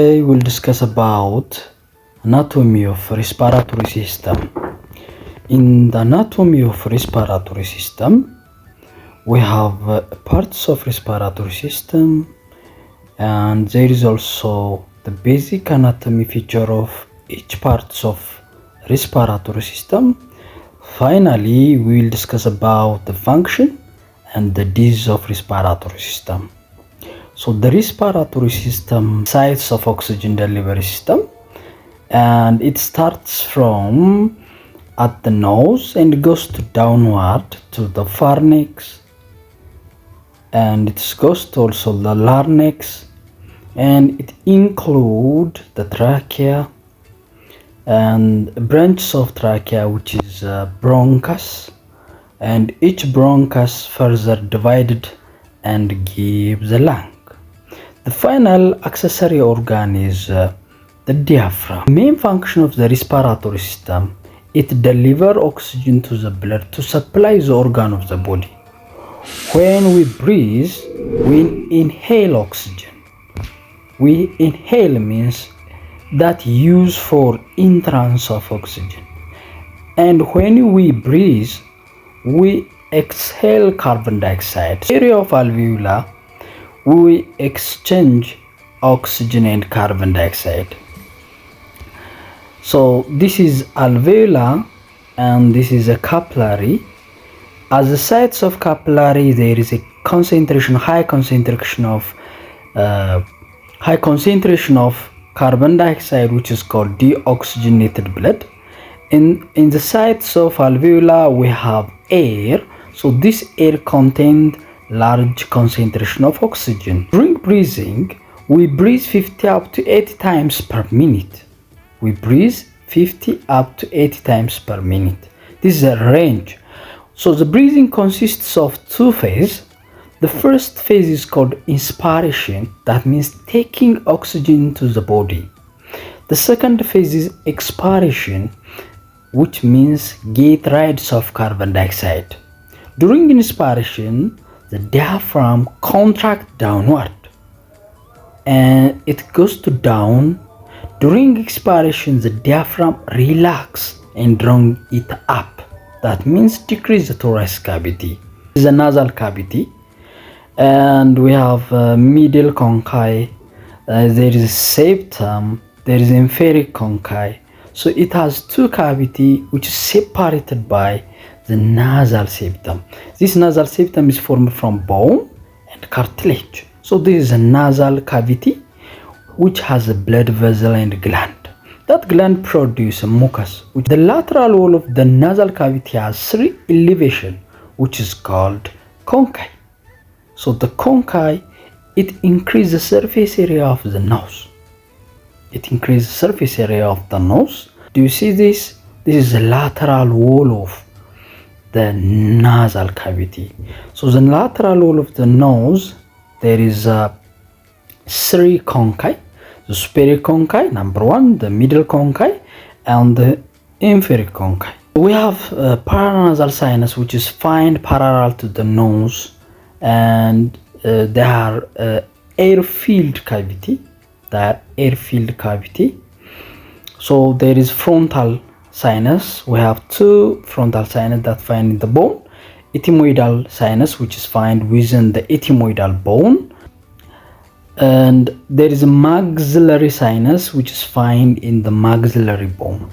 Today we'll discuss about anatomy of respiratory system. In the anatomy of respiratory system, we have parts of respiratory system, and there is also the basic anatomy feature of each parts of respiratory system. Finally, we will discuss about the function and the disease of respiratory system. So the respiratory system sites of oxygen delivery system, and it starts from at the nose and goes to downward to the pharynx, and it goes to also the larynx, and it include the trachea and branches of trachea, which is bronchus, and each bronchus further divided and gives the lung. The final accessory organ is the diaphragm. The main function of the respiratory system, it delivers oxygen to the blood to supply the organ of the body. When we breathe, we inhale oxygen. We inhale means that use for entrance of oxygen. And when we breathe, we exhale carbon dioxide. Area of alveoli, we exchange oxygen and carbon dioxide. So this is alveolar and this is a capillary. At the sites of capillary, there is a high concentration of carbon dioxide, which is called deoxygenated blood. In the sites of alveolar, we have air. So this air contains large concentration of oxygen. During breathing, we breathe 50 up to 80 times per minute. We breathe 50 up to 80 times per minute. This is a range. So the breathing consists of two phases. The first phase is called inspiration, that means taking oxygen to the body. The second phase is expiration, which means get rid of carbon dioxide. During inspiration, the diaphragm contracts downward and it goes to down. During expiration, the diaphragm relaxes and draws it up. That means decrease the thoracic cavity. This is a nasal cavity, and we have middle conchi. There is a septum. There is inferior conchi. So it has two cavities which is separated by the nasal septum. This nasal septum is formed from bone and cartilage. So this is a nasal cavity which has a blood vessel and gland. That gland produces a mucus. The lateral wall of the nasal cavity has three elevations, which is called conchi. So the conchi, it increases the surface area of the nose. It increases the surface area of the nose. Do you see this? This is the lateral wall of the nasal cavity. So the lateral wall of the nose, there is three conchi. The superior conchi, number one, the middle conchi, and the inferior conchi. We have paranasal sinus, which is found parallel to the nose, and they are air-filled cavity. So there is frontal sinus. We have two frontal sinus that find in the bone. Ethmoidal sinus, which is found within the ethmoidal bone. And there is a maxillary sinus, which is found in the maxillary bone.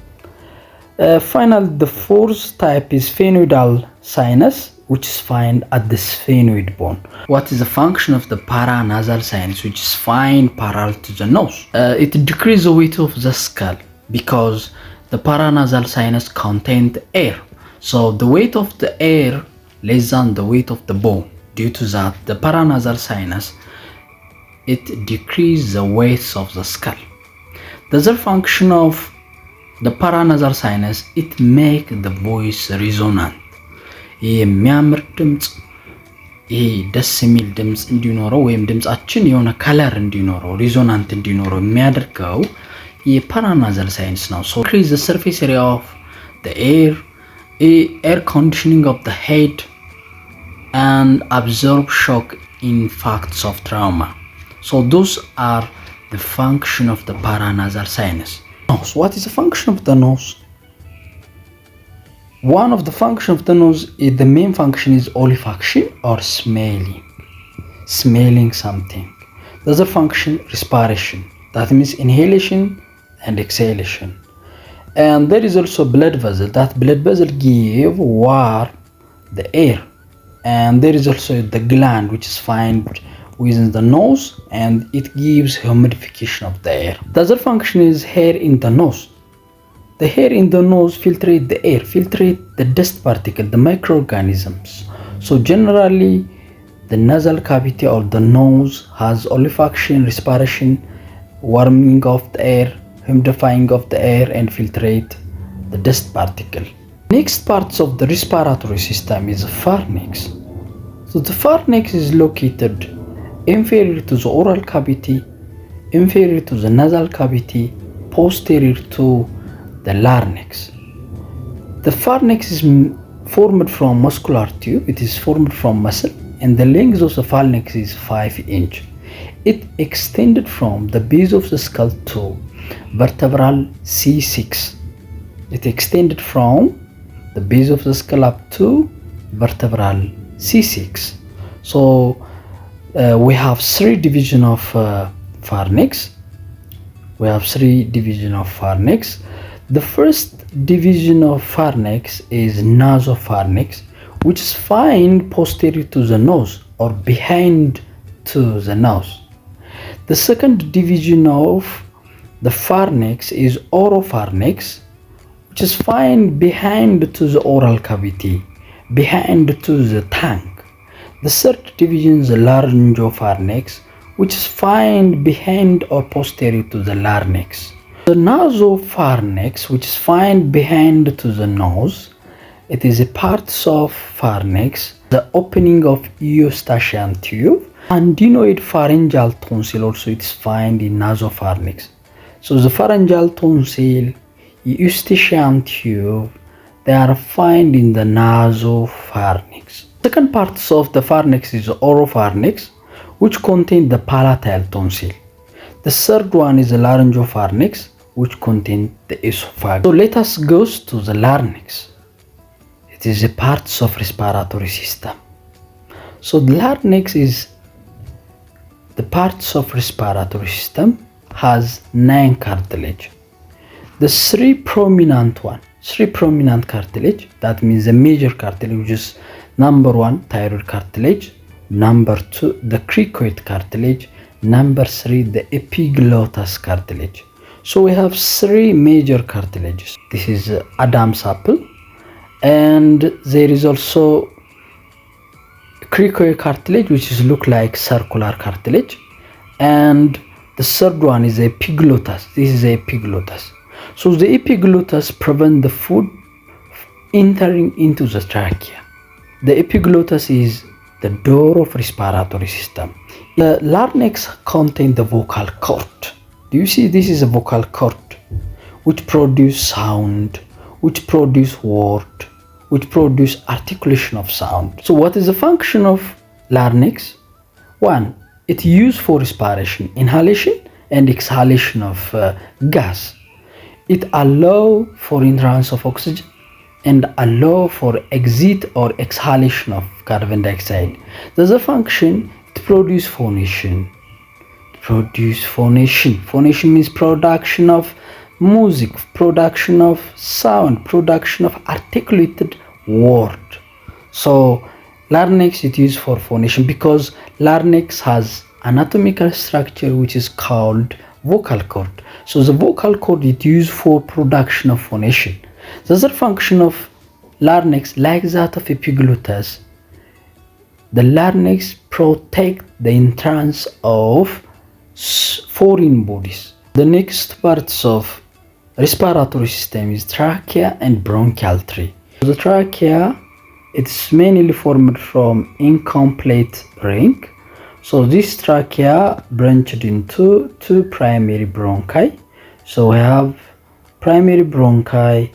Finally, the fourth type is sphenoidal sinus, which is found at the sphenoid bone. What is the function of the paranasal sinus, which is found parallel to the nose? It decreases the weight of the skull because the paranasal sinus contains air. So the weight of the air less than the weight of the bone. Due to that, the paranasal sinus, it decreases the weight of the skull. The other function of the paranasal sinus, it makes the voice resonant. የሚያምር ድምጽ ደስ የሚል ድምጽ እንዲኖረው ወይም ድምጻችን የሆነ ከለር እንዲኖረው ሪዞናንት እንዲኖረው የሚያደርገው የፓራናዛል ሳይንስ ነው። So increase the surface area of the air conditioning of the head and absorb shock in facts of trauma. So those are the function of the paranasal sinus. Nose. What is the function of the nose? One of the function of the nose is the main function is olfaction or smelling something. The other function respiration, that means inhalation and exhalation. And there is also blood vessel. That blood vessel give warm the air. And there is also the gland which is found within the nose and it gives humidification of the air. The other function is hair in the nose. The hair in the nose filtrate the air, filtrate the dust particle, the microorganisms. So generally the nasal cavity or the nose has olfaction, respiration, warming of the air, humidifying of the air and filtrate the dust particle. Next parts of the respiratory system is pharynx. So the pharynx is located inferior to the oral cavity, inferior to the nasal cavity, posterior to the larynx. The pharynx is formed from muscular tube. It is formed from muscle and the length of the pharynx is 5 inches. It extended from the base of the skull to vertebral C6. It extended from the base of the skull up to vertebral C6. So we have 3 divisions of pharynx. The first division of pharynx is nasopharynx, which is found posterior to the nose or behind to the nose. The second division of the pharynx is oropharynx, which is found behind to the oral cavity, behind to the tongue. The third division is the laryngopharynx, which is found behind or posterior to the larynx. The nasopharynx, which is found behind to the nose, it is a part of pharynx, the opening of eustachian tube, and adenoid pharyngeal tonsil also it is found in nasopharynx. So the pharyngeal tonsil, eustachian tube, they are found in the nasopharynx. Second parts of the pharynx is the oropharynx, which contain the palatal tonsil. The third one is the laryngopharynx, which contain the esophagus. So let us go to the larynx. It is a part of respiratory system. So the larynx is the parts of respiratory system has 9 cartilage. The three prominent cartilage, that means the major cartilage, which is number 1 thyroid cartilage, number 2 the cricoid cartilage, number 3 the epiglottis cartilage. So we have 3 major cartilages. This is Adam's apple, and there is also cricoid cartilage, which is look like circular cartilage, and the third one is epiglottis. This is epiglottis. So the epiglottis prevent the food entering into the trachea. The epiglottis is the door of respiratory system. The larynx contains the vocal cord. Do you see this is a vocal cord which produce sound, which produce word, which produce articulation of sound. So what is the function of larynx? 1. It used for respiration, inhalation and exhalation of gas. It allow for entrance of oxygen and allow for exit or exhalation of carbon dioxide. The other function, it produce phonation. Phonation means production of music, production of sound, production of articulated word. So larynx is used for phonation because larynx has anatomical structure which is called vocal cord. So the vocal cord is used for production of phonation. The other function of larynx, like that of epiglottis, the larynx protect the entrance of foreign bodies. The next parts of respiratory system is trachea and bronchial tree. The trachea, it's mainly formed from incomplete ring. So this trachea branched into 2 primary bronchi. So we have primary bronchi,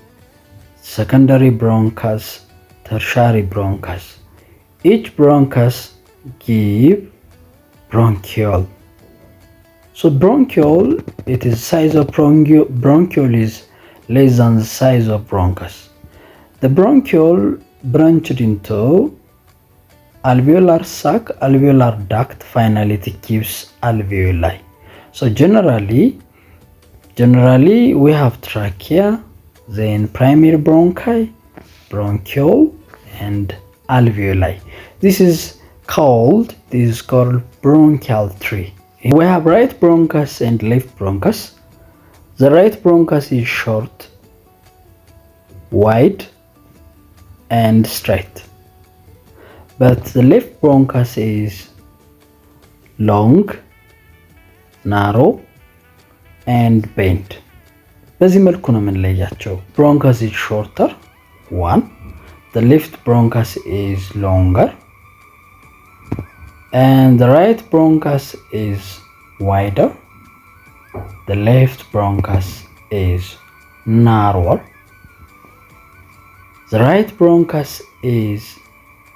secondary bronchus, tertiary bronchus. Each bronchus give bronchiole. So bronchiole, it is size of bronchiole is less than the size of bronchus. The bronchiole branched into alveolar sac, alveolar duct, finally it gives alveoli. So generally we have trachea, then primary bronchi, bronchiole, and alveoli. This is called bronchial tree. We have right bronchus and left bronchus. The right bronchus is short, wide, and straight, but the left bronchus is long, narrow, and bent. በዚህ መልኩ ነው የምንለያቸው። bronchus is shorter, one. The left bronchus is longer, and the right bronchus is wider. The left bronchus is narrower. The right bronchus is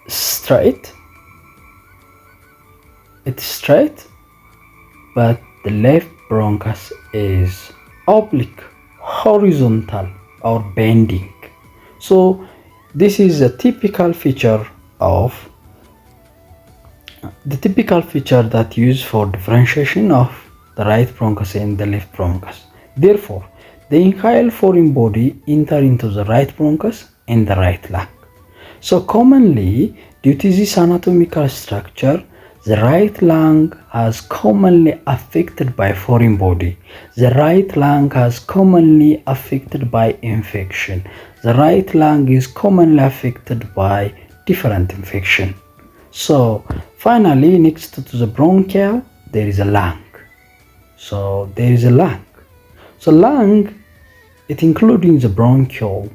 straight. It's straight, but the left bronchus is oblique, horizontal, or bending. So this is a typical feature that used for differentiation of the right bronchus and the left bronchus. Therefore, the inhaled foreign body enter into the right bronchus and the right lung. So commonly, due to this anatomical structure, the right lung is commonly affected by foreign body. The right lung is commonly affected by infection. The right lung is commonly affected by different infection. So finally, next to the bronchial, there is a lung. So there is a lung. So lung, it including the bronchiole,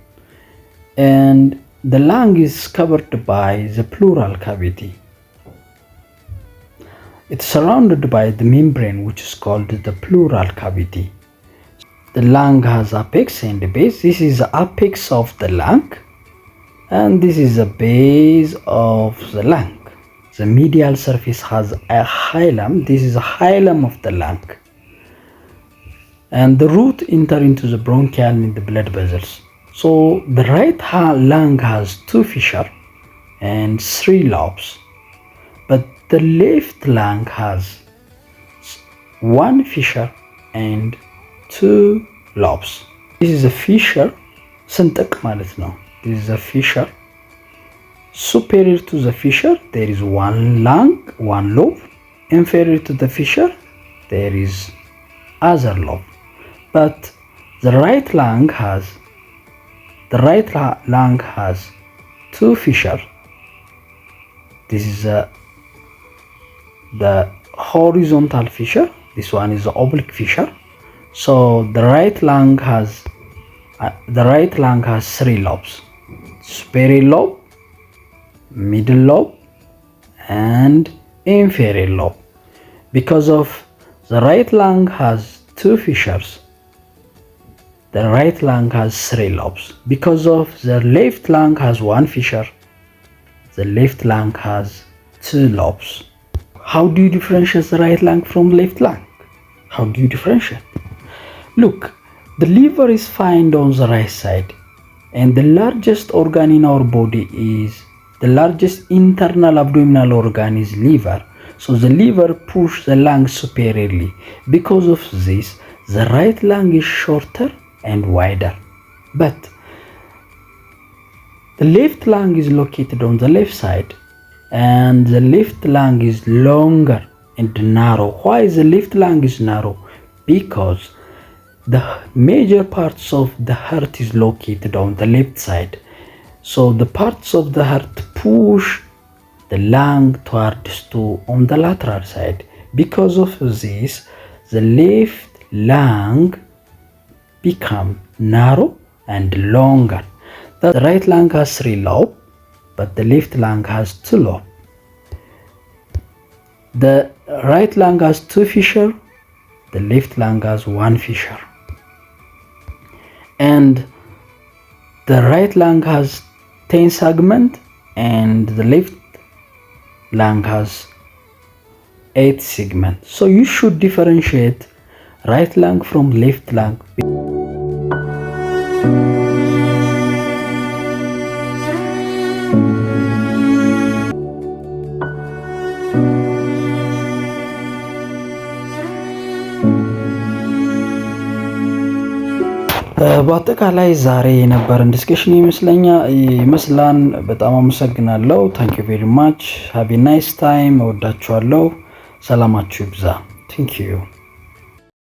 and the lung is covered by the pleural cavity. It's surrounded by the membrane, which is called the pleural cavity. The lung has apex and a base. This is the apex of the lung, and this is the base of the lung. The medial surface has a hilum. This is a hilum of the lung, and the root enter into the bronchial and the blood vessels. So the right lung has two fissures and three lobes, but the left lung has one fissure and two lobes. This is a fissure, ስንጥቅ ማለት ነው. This is a fissure. Superior to the fissure, there is one lung, one lobe. Inferior to the fissure, there is other lobe. But the right lung has two fissures. This is the horizontal fissure. This one is the oblique fissure. So the right lung has three lobes: superior lobe, middle lobe, and inferior lobe. Because of the right lung has two fissures, the right lung has three lobes. Because of the left lung has one fissure, the left lung has two lobes. How do you differentiate the right lung from left lung? How do you differentiate? Look, the liver is found on the right side, and the largest organ in our body is the largest internal abdominal organ is liver. So the liver pushes the lung superiorly. Because of this, the right lung is shorter and wider, but the left lung is located on the left side, and the left lung is longer and narrow. Why is the left lung is narrow? Because the major parts of the heart is located on the left side. So the parts of the heart push the lung towards on the lateral side. Because of this, the left lung become narrow and longer. The right lung has three lobes, but the left lung has two lobes. The right lung has two fissures, the left lung has one fissure. And the right lung has 10 segments, and the left lung has 8 segments. So you should differentiate right lung from left lung. በአጠቃላይ ዛሬ የነበረን ዲስከሽን ይመስላል። በጣም አመሰግናለሁ። ታንክ ዩ ቬሪ ማች ሃቭ ኤ ናይስ ታይም። እወዳችኋለሁ። ሰላማችሁ ይብዛ። ታንክ ዩ